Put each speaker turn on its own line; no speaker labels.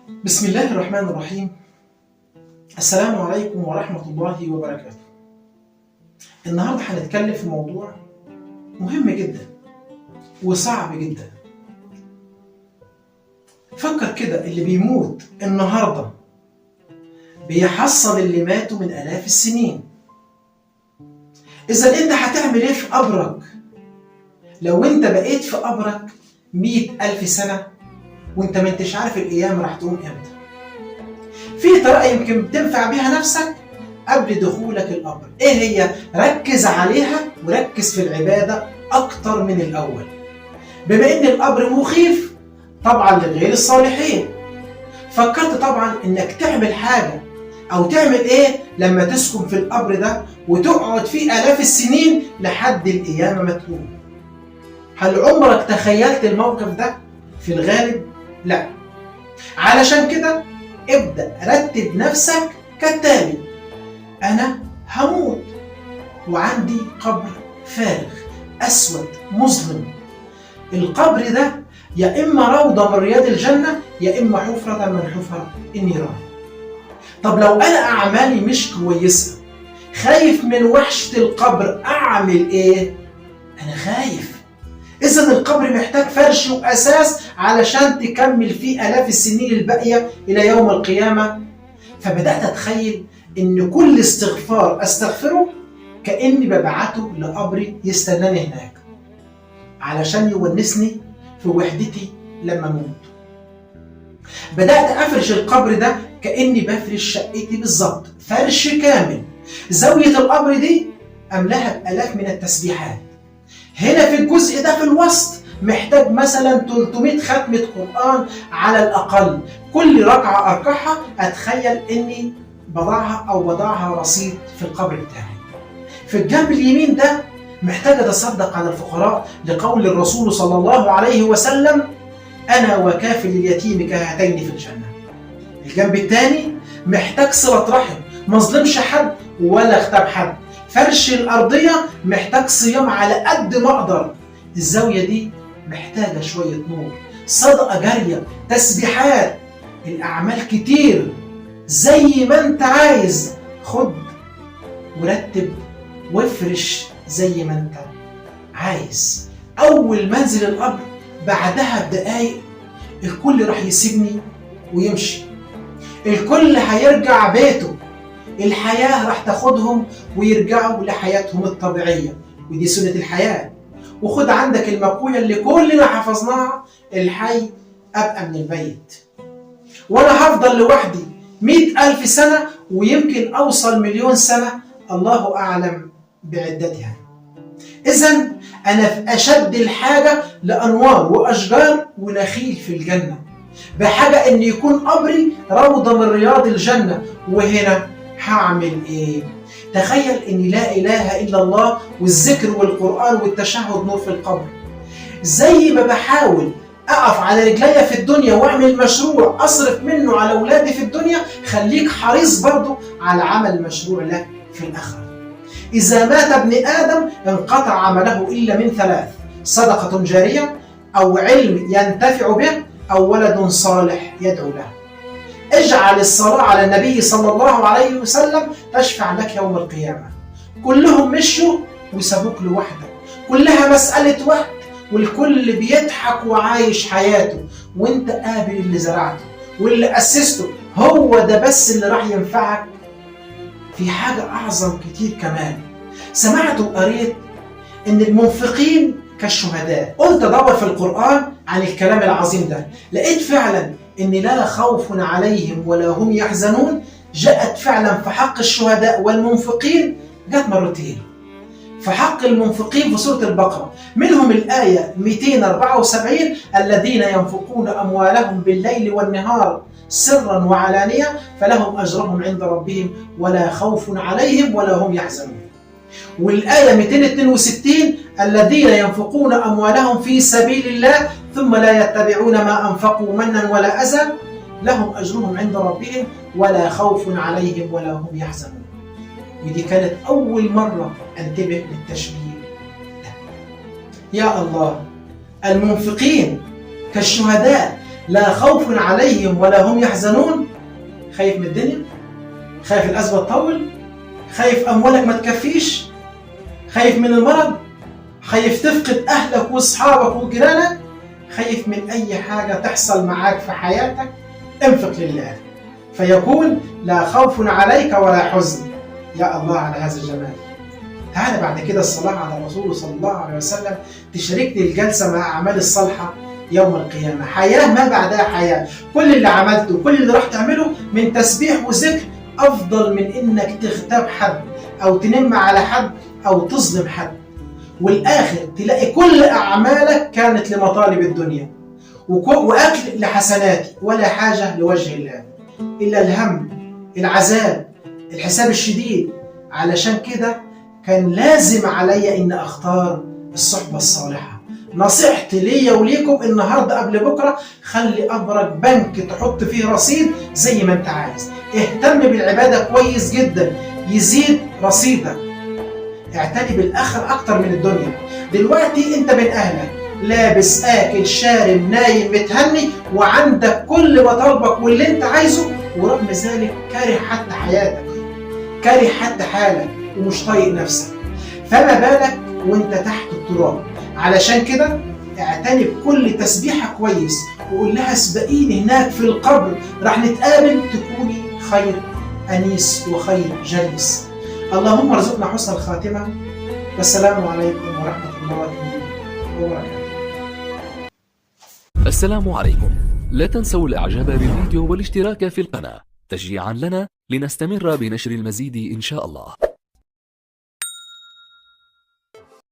بسم الله الرحمن الرحيم. السلام عليكم ورحمة الله وبركاته. النهاردة هنتكلم في موضوع مهم جدا وصعب جدا. فكر كده، اللي بيموت النهاردة بيحصل اللي ماتوا من آلاف السنين. إذا أنت هتعمل إيه في قبرك لو أنت بقيت في قبرك 100,000 سنة وأنت ما أنتش عارف القيامة راح تقوم إمتى؟ في طريقة يمكن تنفع بيها نفسك قبل دخولك القبر. إيه هي؟ ركز عليها وركز في العبادة أكتر من الأول. بما إن القبر مخيف طبعا لغير الصالحين، فكرت طبعا إنك تعمل حاجة أو تعمل إيه لما تسكن في القبر ده وتقعد فيه آلاف السنين لحد القيامة ما تقوم؟ هل عمرك تخيلت الموقف ده؟ في الغالب لا. علشان كده ابدأ رتب نفسك كالتالي: أنا هموت وعندي قبر فارغ أسود مظلم. القبر ده يا إما روضة من رياض الجنة يا إما حفرة من حفر النيران. طب لو أنا أعمالي مش كويسة، خايف من وحشة القبر، أعمل إيه؟ أنا خايف. إذن القبر محتاج فرش وأساس علشان تكمل فيه آلاف السنين الباقية إلى يوم القيامة. فبدأت أتخيل إن كل استغفار أستغفره كأني ببعته لقبري يستناني هناك علشان يونسني في وحدتي لما أموت. بدأت أفرش القبر ده كأني بفرش شقتي بالظبط، فرش كامل. زاوية القبر دي أملاها بآلاف من التسبيحات. هنا في الجزء ده في الوسط محتاج مثلا 300 ختمة قرآن على الأقل. كل ركعة أركعها أتخيل إني بضعها رصيد في القبر بتاعي. في الجنب اليمين ده محتاج أتصدق على الفقراء لقول الرسول صلى الله عليه وسلم: أنا وكافل اليتيم كهاتين في الجنة. الجنب الثاني محتاج صلة رحم، ما ظلمش حد ولا اغتاب حد. فرش الأرضية محتاج صيام على قد ما أقدر. الزاوية دي محتاجة شوية نور، صدقة جارية، تسبيحات، الأعمال كتير. زي ما أنت عايز خد ورتب وافرش زي ما أنت عايز. أول ما انزل القبر بعدها بدقايق الكل راح يسيبني ويمشي، الكل هيرجع بيته، الحياة راح تاخدهم ويرجعوا لحياتهم الطبيعية، ودي سنة الحياة. وخد عندك المقولة اللي كلنا حفظناها: الحي أبقى من الميت. وأنا هفضل لوحدي 100,000 سنة ويمكن أوصل 1,000,000 سنة، الله أعلم بعدتها. إذن أنا في أشد الحاجة لأنوار وأشجار ونخيل في الجنة، بحاجة إن يكون قبري روضة من رياض الجنة. وهنا هعمل إيه؟ تخيل إن لا إله إلا الله والذكر والقرآن والتشهد نور في القبر. زي ما بحاول أقف على رجلي في الدنيا وأعمل مشروع أصرف منه على أولادي في الدنيا، خليك حريص برضو على عمل مشروع لك في الآخرة. إذا مات ابن آدم انقطع عمله إلا من 3: صدقة جارية أو علم ينتفع به أو ولد صالح يدعو له. اجعل الصلاة على النبي صلى الله عليه وسلم تشفع لك يوم القيامة. كلهم مشوا وسابوك لوحدك، كلها مسألة وقت، والكل بيضحك وعايش حياته، وانت قابل اللي زرعته واللي أسسته. هو ده بس اللي راح ينفعك. في حاجة أعظم كتير كمان. سمعت وقريت إن المنفقين كالشهداء. قلت أدور في القرآن عن الكلام العظيم ده، لقيت فعلا إن لا خوف عليهم ولا هم يحزنون جاءت فعلا في حق الشهداء والمنفقين، جاءت مرتين. في حق المنفقين في سورة البقرة، منهم الآية 274: الذين ينفقون أموالهم بالليل والنهار سرا وعلانية فلهم أجرهم عند ربهم ولا خوف عليهم ولا هم يحزنون. والآية 262: الذين ينفقون أموالهم في سبيل الله ثم لا يتبعون ما أنفقوا منا ولا أذى لهم أجرهم عند ربهم ولا خوف عليهم ولا هم يحزنون. ودي كانت أول مرة أنتبه للتشبيه ده. يا الله، المنفقين كالشهداء لا خوف عليهم ولا هم يحزنون. خايف من الدنيا؟ خايف الأزمة تطول؟ خايف أموالك ما تكفيش؟ خايف من المرض؟ خايف تفقد أهلك وأصحابك وجيرانك؟ خايف من أي حاجة تحصل معاك في حياتك؟ انفق لله فيكون لا خوف عليك ولا حزن. يا الله على هذا الجمال. تعالى بعد كده الصلاة على الرسول صلى الله عليه وسلم تشاركني الجلسة مع أعمال الصالحة يوم القيامة. حياة ما بعدها حياة. كل اللي عملته كل اللي راح تعمله من تسبيح وذكر أفضل من إنك تغتاب حد أو تنم على حد أو تظلم حد. والآخر تلاقي كل أعمالك كانت لمطالب الدنيا وأكل لحسناتي ولا حاجة لوجه الله إلا الهم، العذاب، الحساب الشديد. علشان كده كان لازم عليا إن أختار الصحبة الصالحة. نصيحتي ليا وليكم النهاردة قبل بكرة، خلي أبرك بنك تحط فيه رصيد زي ما أنت عايز. اهتم بالعبادة كويس جدا يزيد رصيدك. اعتني بالآخر أكتر من الدنيا. دلوقتي أنت بين أهلك لابس آكل شارب نايم متهني وعندك كل مطالبك واللي أنت عايزه، ورغم ذلك كاره حتى حياتك، كاره حتى حالك ومش طايق نفسك، فما بالك وانت تحت التراب. علشان كده اعتني بكل تسبيحة كويس وقول لها اسبقيني هناك في القبر راح نتقابل تكوني خير أنيس وخير جليس. اللهم ارزقنا حسن الخاتمة. والسلام عليكم ورحمة الله وبركاته.
السلام عليكم. لا تنسوا الاعجاب بالفيديو والاشتراك في القناة تشجيعا لنا لنستمر بنشر المزيد إن شاء الله.